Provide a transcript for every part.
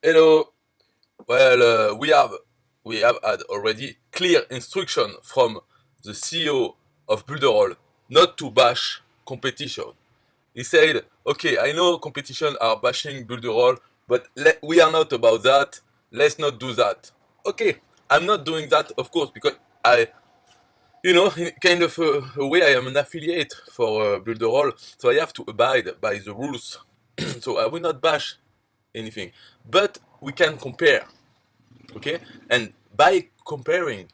Hello. Well, we have had already clear instruction from the CEO of Builderall not to bash competition. He said, "Okay, I know competition are bashing Builderall, but we are not about that. Let's not do that." Okay, I'm not doing that, of course, because in kind of a way, I am an affiliate for Builderall, so I have to abide by the rules. So I will not bash anything, but we can compare. Okay, and by comparing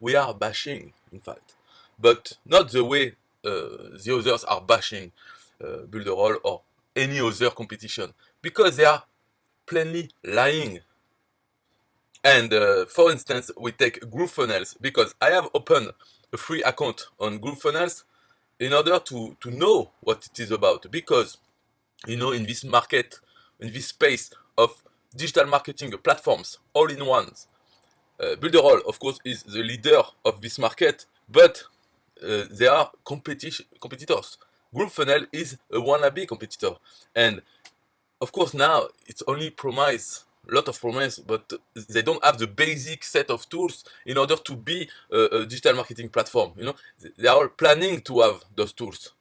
we are bashing, in fact, but not the way the others are bashing Builderall or any other competition, because they are plainly lying. And for instance, we take GrooveFunnels, because I have opened a free account on GrooveFunnels in order to know what it is about, because in this market, in this space of digital marketing platforms, all in ones, Builderall, of course, is the leader of this market, but they are competitors. GrooveFunnel is a wannabe competitor, and of course now it's only promise, a lot of promise, but they don't have the basic set of tools in order to be a digital marketing platform. They are planning to have those tools.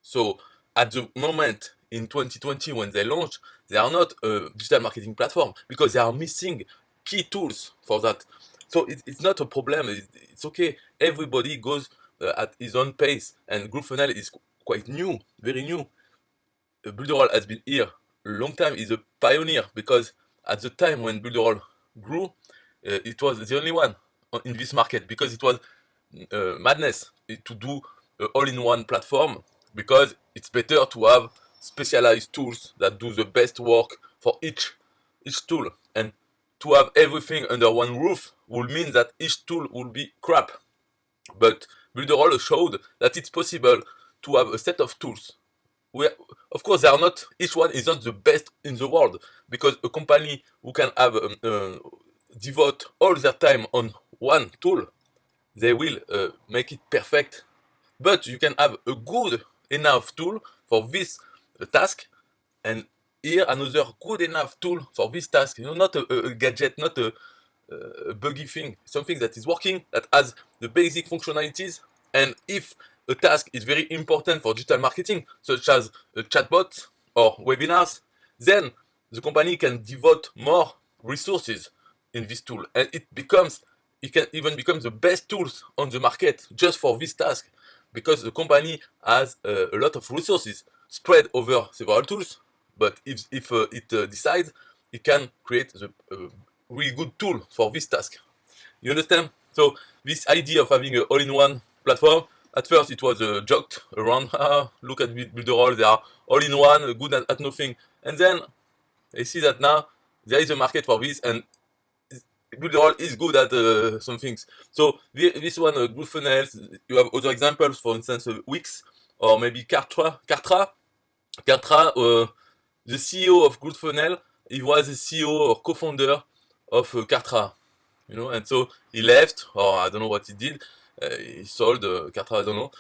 So at the moment in 2020 when they launch, they are not a digital marketing platform because they are missing key tools for that. So it's not a problem. It's okay. Everybody goes at his own pace, and GrooveFunnel is quite new, very new. Builderall has been here a long time. Is a pioneer because at the time when Builderall grew, it was the only one in this market, because it was madness to do all-in-one platform, because it's better to have specialized tools that do the best work for each tool, and to have everything under one roof will mean that each tool will be crap. But Builderall showed that it's possible to have a set of tools. we, of course, they are not. Each one is not the best in the world, because a company who can have devote all their time on one tool, they will make it perfect. But you can have a good enough tool for this task, and here another good enough tool for this task. Not a gadget, not a buggy thing, something that is working, that has the basic functionalities. And if a task is very important for digital marketing, such as a chatbot or webinars, then the company can devote more resources in this tool, and it can even become the best tools on the market just for this task, because the company has a lot of resources spread over several tools. But if it decides, it can create the really good tool for this task. You understand? So this idea of having an all-in-one platform, at first it was joked around. Look at Builderall, they are all-in-one, good at nothing. And then I see that now there is a market for this, and Builderall is good at some things. So this one, GrooveFunnels, you have other examples, for instance, Wix, or maybe Kartra, the CEO of GrooveFunnel, he was the CEO or co-founder of Kartra, and so he left, or I don't know what he did. He sold Kartra, I don't know,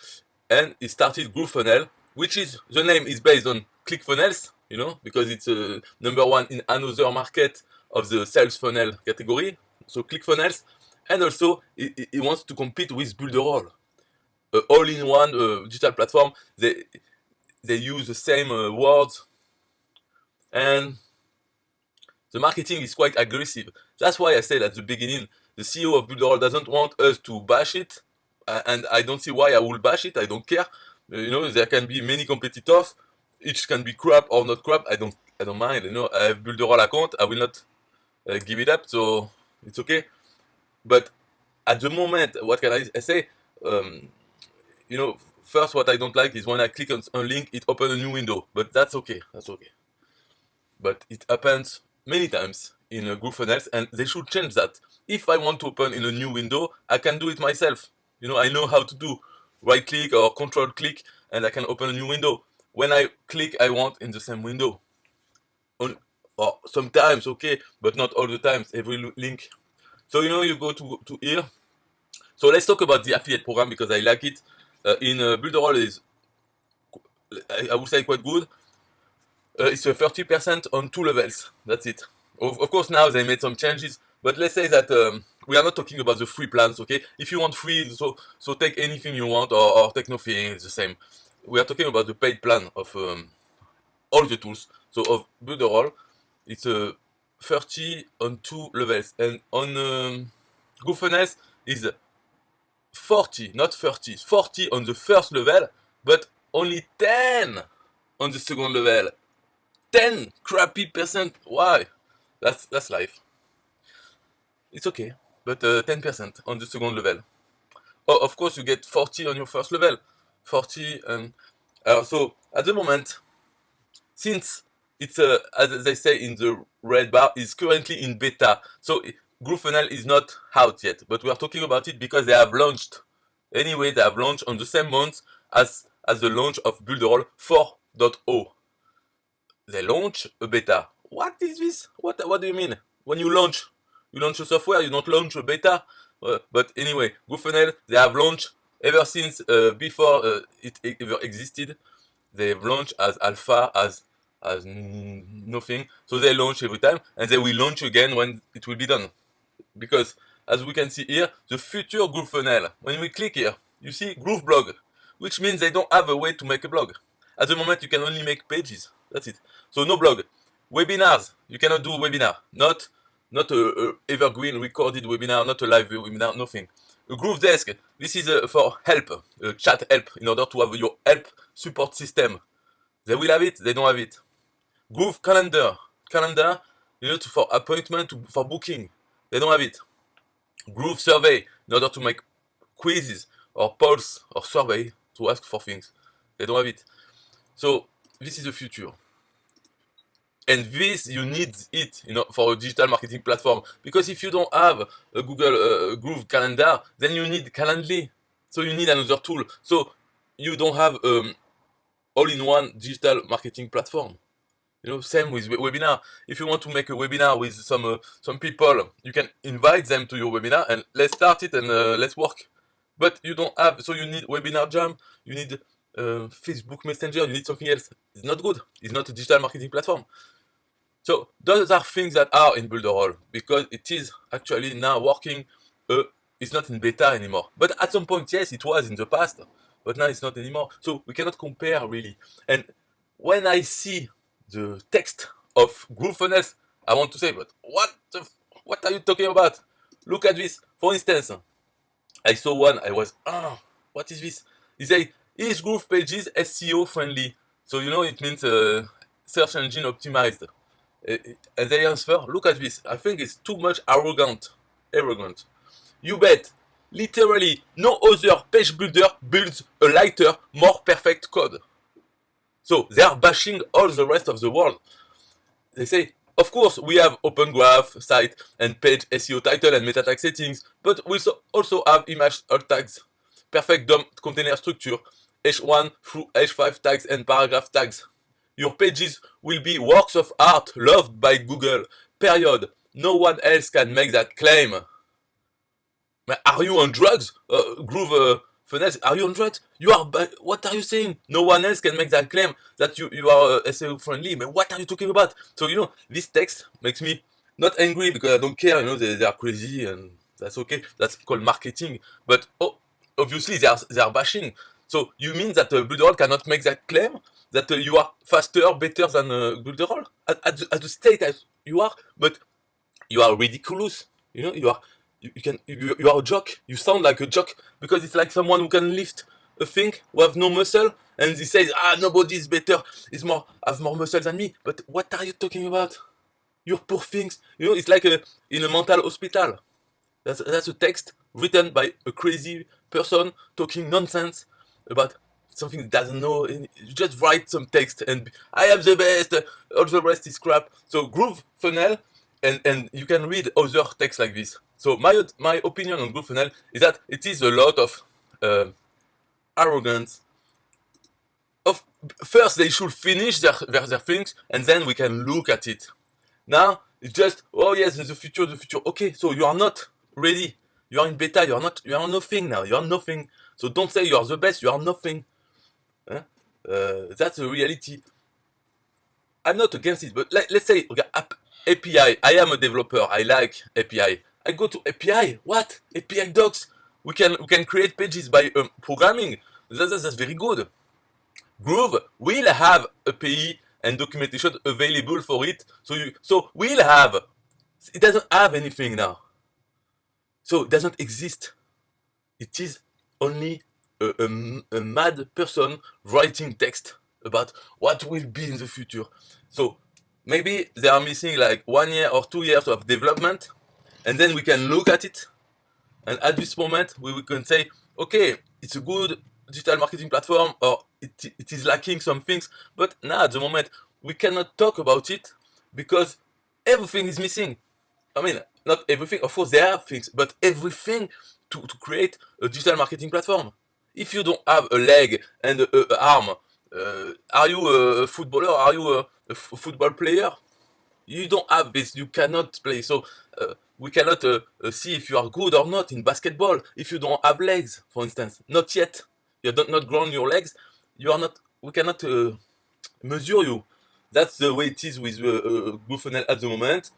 and he started GrooveFunnel, which is, the name is based on ClickFunnels, because it's number one in another market of the sales funnel category, so ClickFunnels, and also he wants to compete with Builderall, all-in-one digital platform. They use the same words, and the marketing is quite aggressive. That's why I said at the beginning, the CEO of Builderall doesn't want us to bash it, and I don't see why I will bash it. I don't care. There can be many competitors. Each can be crap or not crap. I don't mind. I have Builderall account. I will not give it up, so it's okay. But at the moment, what can I say? Um, First, what I don't like is when I click on a link, it opens a new window. But that's okay. That's okay. But it happens many times in GrooveFunnels, and they should change that. If I want to open in a new window, I can do it myself. I know how to do right click or control click, and I can open a new window. When I click, I want in the same window. Or sometimes, okay, but not all the times, every link. So, you go to here. So let's talk about the affiliate program, because I like it. In Builderall is, I would say, quite good. It's a 30% on two levels. That's it. Of course, now they made some changes, but let's say that we are not talking about the free plans, okay? If you want free, so take anything you want, or take nothing, it's the same. We are talking about the paid plan of all the tools. So of Builderall, it's 30 on 2 levels, and on GoFunnels is 40, not 30, 40 on the first level, but only 10 on the second level. 10 crappy percent. Why? That's life. It's okay, but 10% on the second level. Oh, of course, you get 40 on your first level. 40 and so at the moment, since it's as they say in the red bar, is currently in beta. So GrooveFunnel is not out yet, but we are talking about it because they have launched. Anyway, they have launched on the same month as the launch of Builderall 4.0. They launch a beta. What is this? What do you mean? When you launch a software, you don't launch a beta. But anyway, GrooveFunnel, they have launched ever since before it ever existed. They've launched as alpha, as nothing. So they launch every time, and they will launch again when it will be done. Because as we can see here, the future GrooveFunnel. When we click here, you see Groove Blog, which means they don't have a way to make a blog. At the moment, you can only make pages. That's it. So no blog. Webinars, you cannot do a webinar. Not a evergreen recorded webinar, not a live webinar, nothing. A Groove Desk, this is for help, chat help, in order to have your help support system. They will have it, they don't have it. Groove Calendar, for appointment, for booking. They don't have it. Groove Survey, in order to make quizzes or polls or survey to ask for things. They don't have it. So this is the future. And this, you need it, for a digital marketing platform. Because if you don't have a Google Groove Calendar, then you need Calendly. So you need another tool. So you don't have all-in-one digital marketing platform. Same with webinar. If you want to make a webinar with some people, you can invite them to your webinar and let's start it and let's work. But you don't have, so you need Webinar Jam, you need Facebook Messenger, you need something else. It's not good. It's not a digital marketing platform. So those are things that are in Builderall because it is actually now working. It's not in beta anymore. But at some point, yes, it was in the past, but now it's not anymore. So we cannot compare really. And when I see the text of GrooveFunnels, I want to say, but what are you talking about? Look at this. For instance, I saw one. I was, what is this? He said, is Groove Pages SEO friendly? So it means search engine optimized. And they answer, look at this. I think it's too much arrogant. You bet. Literally, no other page builder builds a lighter, more perfect code. So they are bashing all the rest of the world. They say, of course, we have Open Graph, site, and page SEO title and meta tag settings, but we also have image alt tags, perfect DOM container structure, H1 through H5 tags and paragraph tags. Your pages will be works of art loved by Google. Period. No one else can make that claim. Are you on drugs? GrooveFunnels, are you on drugs? What are you saying? No one else can make that claim that you are SEO friendly. But what are you talking about? So this text makes me not angry because I don't care. They are crazy and that's okay. That's called marketing. But obviously they are bashing. So you mean that Builderall cannot make that claim? That you are faster, better than Builderall at the state as you are, but you are ridiculous. You are a joke. You sound like a joke because it's like someone who can lift a thing who have no muscle and he says, nobody is better, have more muscle than me. But what are you talking about? You're poor things. It's like in a mental hospital. That's a text written by a crazy person talking nonsense about something that doesn't know. You just write some text and I am the best. All the rest is crap. So GrooveFunnel, and you can read other texts like this. So my opinion on GrooveFunnel is that it is a lot of arrogance. First, they should finish their things, and then we can look at it. Now it's just, yes, the future. Okay, so you are not ready. You are in beta. You are nothing now. You are nothing. So don't say you are the best. You are nothing. That's the reality. I'm not against it, but let's say API. I am a developer. I like API. I go to API. What? API docs. We can create pages by programming. That's very good. Groove will have API and documentation available for it. So we'll have. It doesn't have anything now. So it doesn't exist. It is only a mad person writing text about what will be in the future. So maybe they are missing like 1 year or 2 years of development, and then we can look at it. And at this moment, we can say, okay, it's a good digital marketing platform, or it is lacking some things. But now, at the moment, we cannot talk about it because everything is missing. I mean, not everything, of course, there are things, but everything to create a digital marketing platform. If you don't have a leg and a arm, are you a footballer? Are you a football player? You don't have this, you cannot play. So we cannot see if you are good or not in basketball if you don't have legs, for instance. Not yet. You don't not grown your legs. You are not. We cannot measure you. That's the way it is with GoFunnel at the moment.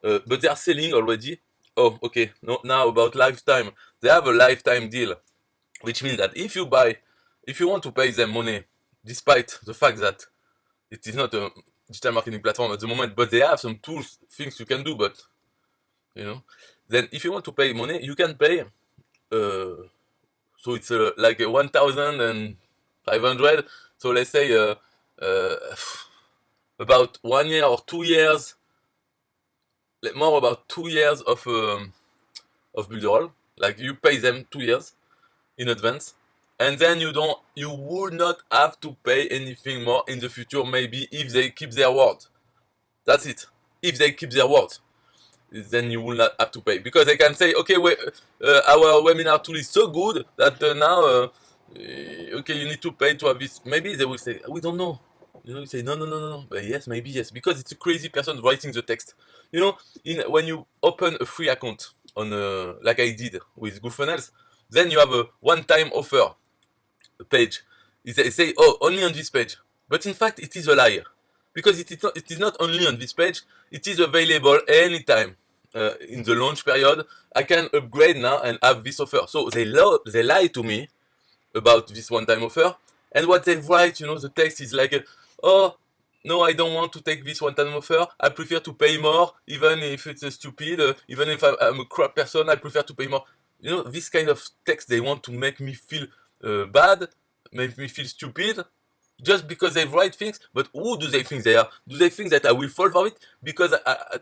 But they are selling already. Oh, okay. No, now about lifetime. They have a lifetime deal, which means that if you want to pay them money, despite the fact that it is not a digital marketing platform at the moment, but they have some tools, things you can do, but then if you want to pay money, you can pay. So it's like 1,500. So let's say about 1 year or 2 years, more about 2 years of Builderall. Like you pay them 2 years in advance, and then you would not have to pay anything more in the future. Maybe if they keep their word. That's it. If they keep their word, then you will not have to pay, because they can say, okay, our webinar tool is so good that now okay, you need to pay to have this. Maybe they will say, we don't know. You say no. But yes, maybe yes, because it's a crazy person writing the text. When you open a free account on like I did with GoFunnels, then you have a one-time offer page. They say, oh, only on this page, but in fact it is a lie, because it is not only on this page. It is available anytime in the launch period. I can upgrade now and have this offer. So they lie to me about this one-time offer, and what they write, the text is like, oh, no, I don't want to take this one-time offer. I prefer to pay more, even if it's stupid. Even if I'm a crap person, I prefer to pay more. This kind of text, they want to make me feel bad, make me feel stupid, just because they write things. But who do they think they are? Do they think that I will fall for it? Because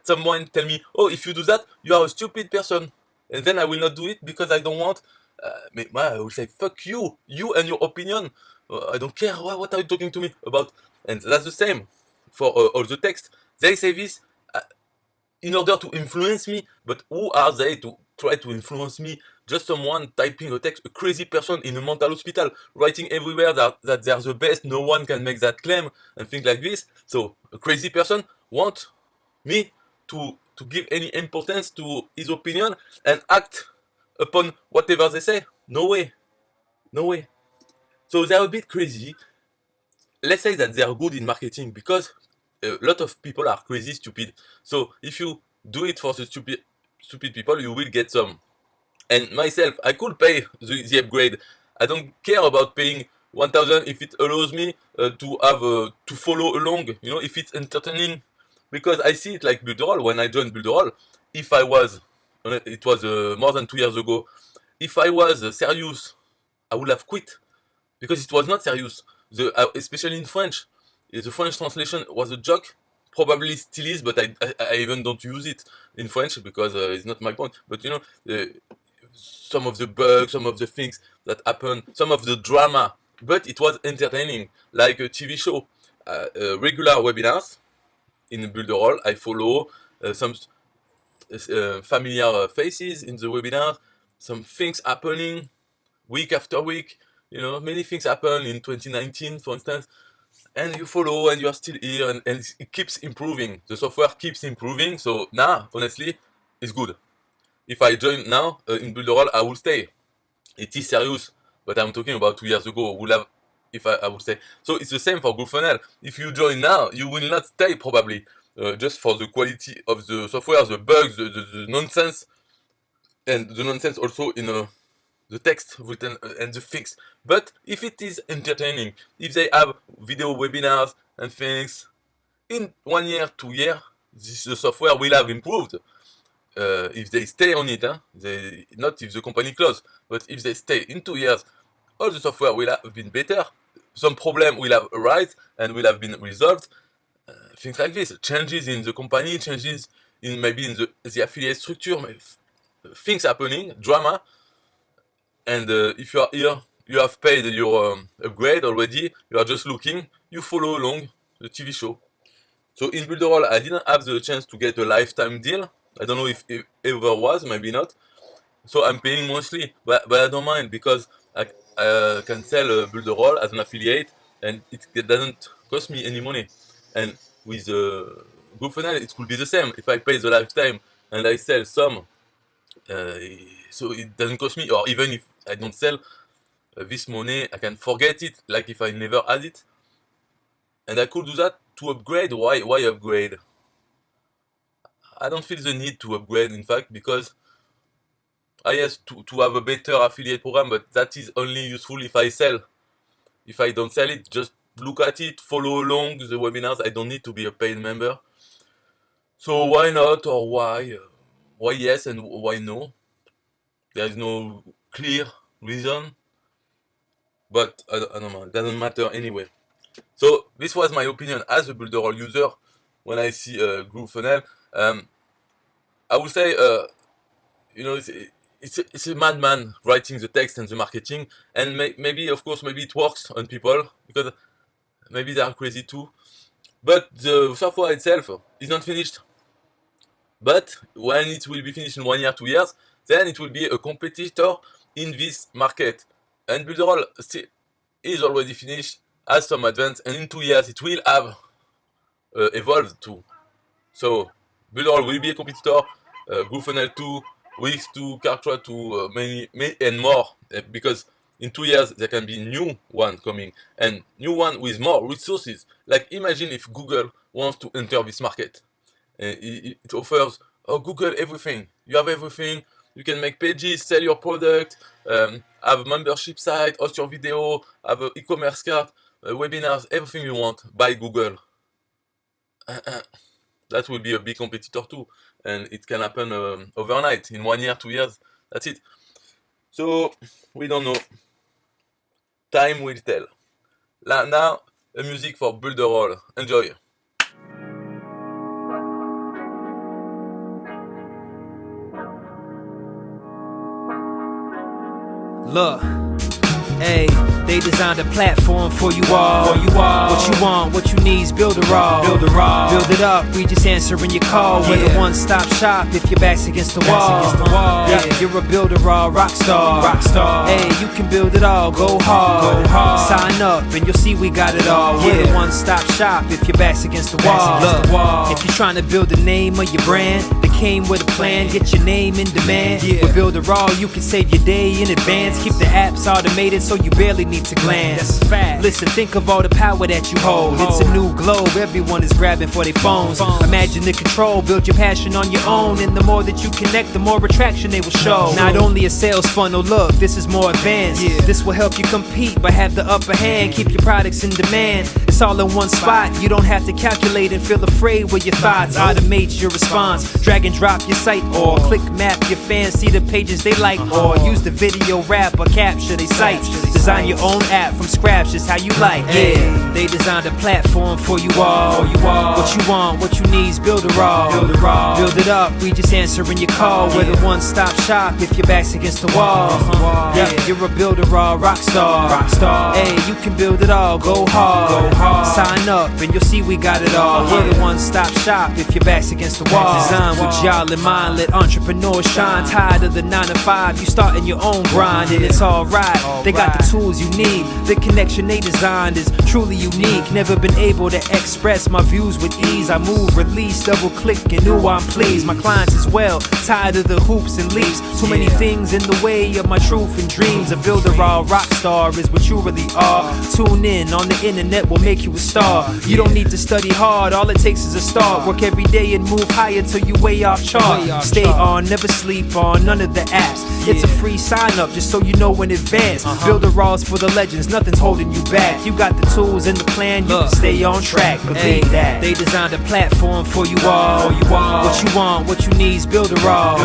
someone tell me, oh, if you do that, you are a stupid person. And then I will not do it because I don't want. I will say, fuck you and your opinion. I don't care. What are you talking to me about? And that's the same for all the text. They say this in order to influence me, but who are they to try to influence me? Just someone typing a text, a crazy person in a mental hospital, writing everywhere that they are the best, no one can make that claim, and things like this. So a crazy person want me to give any importance to his opinion and act upon whatever they say? No way. So they're a bit crazy. Let's say that they are good in marketing, because a lot of people are crazy stupid. So if you do it for the stupid people, you will get some. And myself, I could pay the upgrade. I don't care about paying 1,000 if it allows me to have to follow along. If it's entertaining, because I see it like Builderall. When I joined Builderall, if I was, it was more than 2 years ago. If I was serious, I would have quit, because it was not serious. Especially in French, the French translation was a joke. Probably still is, but I even don't use it in French because it's not my point. But some of the bugs, some of the things that happen, some of the drama, but it was entertaining, like a TV show. Regular webinars in Builderall, I follow some familiar faces in the webinar, some things happening week after week. Many things happen in 2019, for instance, and you follow and you are still here, and it keeps improving. The software keeps improving. So now, honestly, it's good. If I join now in Builderall, I will stay. It is serious, but I'm talking about 2 years ago. I would say. So it's the same for GoFunnel. If you join now, you will not stay probably. just for the quality of the software, the bugs, the nonsense, and the nonsense also in the text written and the fix. But if it is entertaining, if they have video webinars and things, in 1 year, 2 years, the software will have improved. If they stay on it, not if the company close, but if they stay in 2 years, all the software will have been better. Some problem will have arisen and will have been resolved. Things like this, changes in the company, changes in maybe in the affiliate structure, things happening, drama. And if you are here, you have paid your upgrade already, you are just looking, you follow along the TV show. So in Builderall, I didn't have the chance to get a lifetime deal. I don't know if it ever was, maybe not. So I'm paying monthly, but I don't mind because I can sell Builderall as an affiliate and it doesn't cost me any money. And with GrooveFunnel, it could be the same. If I pay the lifetime and I sell some, so it doesn't cost me, or even if I don't sell this money, I can forget it, like if I never had it. And I could do that to upgrade. Why upgrade? I don't feel the need to upgrade, in fact, because yes, to have a better affiliate program, but that is only useful if I sell. If I don't sell it, just look at it, follow along the webinars. I don't need to be a paid member. So why not, or why? Why yes and why no? There is no clear reason, but I don't know, it doesn't matter anyway. So this was my opinion as a Builderall user when I see GrooveFunnel. I would say, it's a madman writing the text and the marketing, and maybe, of course, maybe it works on people because maybe they are crazy too. But the software itself is not finished. But when it will be finished in 1 year, 2 years, then it will be a competitor in this market. And Builderall is already finished, has some advance, and in 2 years it will have evolved too. So Builderall will be a competitor, GrooveFunnel 2, Wix 2, Kartra 2, many and more, because in 2 years there can be new one coming, and new one with more resources. Like imagine if Google wants to enter this market. It offers, Google everything. You have everything. You can make pages, sell your product, have a membership site, host your video, have an e-commerce cart, webinars, everything you want by Google. That will be a big competitor too. And it can happen overnight, in 1 year, 2 years. That's it. So, we don't know. Time will tell. Now, a music for Builderall. Enjoy. Look, hey, they designed a platform for you all. What you want, what you need's Builderall. Build it up, we just answering your call. We're the one-stop shop if your back's against the wall. Yeah, you're a Builderall rock star. Hey, you can build it all, go hard. Sign up and you'll see we got it all. We're the one-stop shop if your back's against the wall. Look, if you're trying to build the name of your brand, came with a plan, get your name in demand. With Builderall, you can save your day in advance. Keep the apps automated so you barely need to glance. Listen, think of all the power that you hold. It's a new globe, everyone is grabbing for their phones. Imagine the control, build your passion on your own. And the more that you connect, the more attraction they will show. Not only a sales funnel, look, this is more advanced. This will help you compete, but have the upper hand. Keep your products in demand. It's all in one spot, you don't have to calculate and feel afraid with your thoughts. Automate your response, drag and drop your site, or click map your fans, see the pages they like, or use the video wrap or capture their sites. Design your own app from scratch, just how you like. Yeah, they designed a platform for you all. What you want, what you need's Builderall. Build it up, we just answering your call. We're the one-stop shop if your back's against the wall. Yeah, you're a Builderall rock star. Hey, you can build it all, go hard. Sign up and you'll see we got it all. We're the one-stop shop if your back's against the wall. Design with y'all in mind, let entrepreneurs shine. Tired of the 9 to 5, you starting your own grind, and it's alright. They got the tools you need. The connection they designed is truly unique. Never been able to express my views with ease. I move, release, double click, and ooh, I'm pleased. My clients as well, tired of the hoops and leaps. Too many things in the way of my truth and dreams. A Builderall rock star is what you really are. Tune in on the internet, we'll make make you a star. You don't need to study hard, all it takes is a start. Work every day and move higher till you way off chart. Stay on, never sleep on none of the apps. It's a free sign up just so you know in advance. Build the raws for the legends, nothing's holding you back. You got the tools and the plan, you can stay on track. Believe that. They designed a platform for you all. What you want, what you need is build a raw.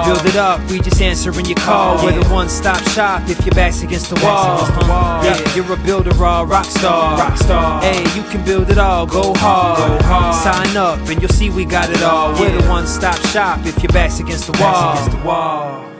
Build it up, we just answering your call. We're the one-stop shop if your back's against the wall. Yeah, you're a builder raw rock star. Hey, you can build it all, go hard. Sign up and you'll see we got it all. We're the one-stop shop if your back's against the wall.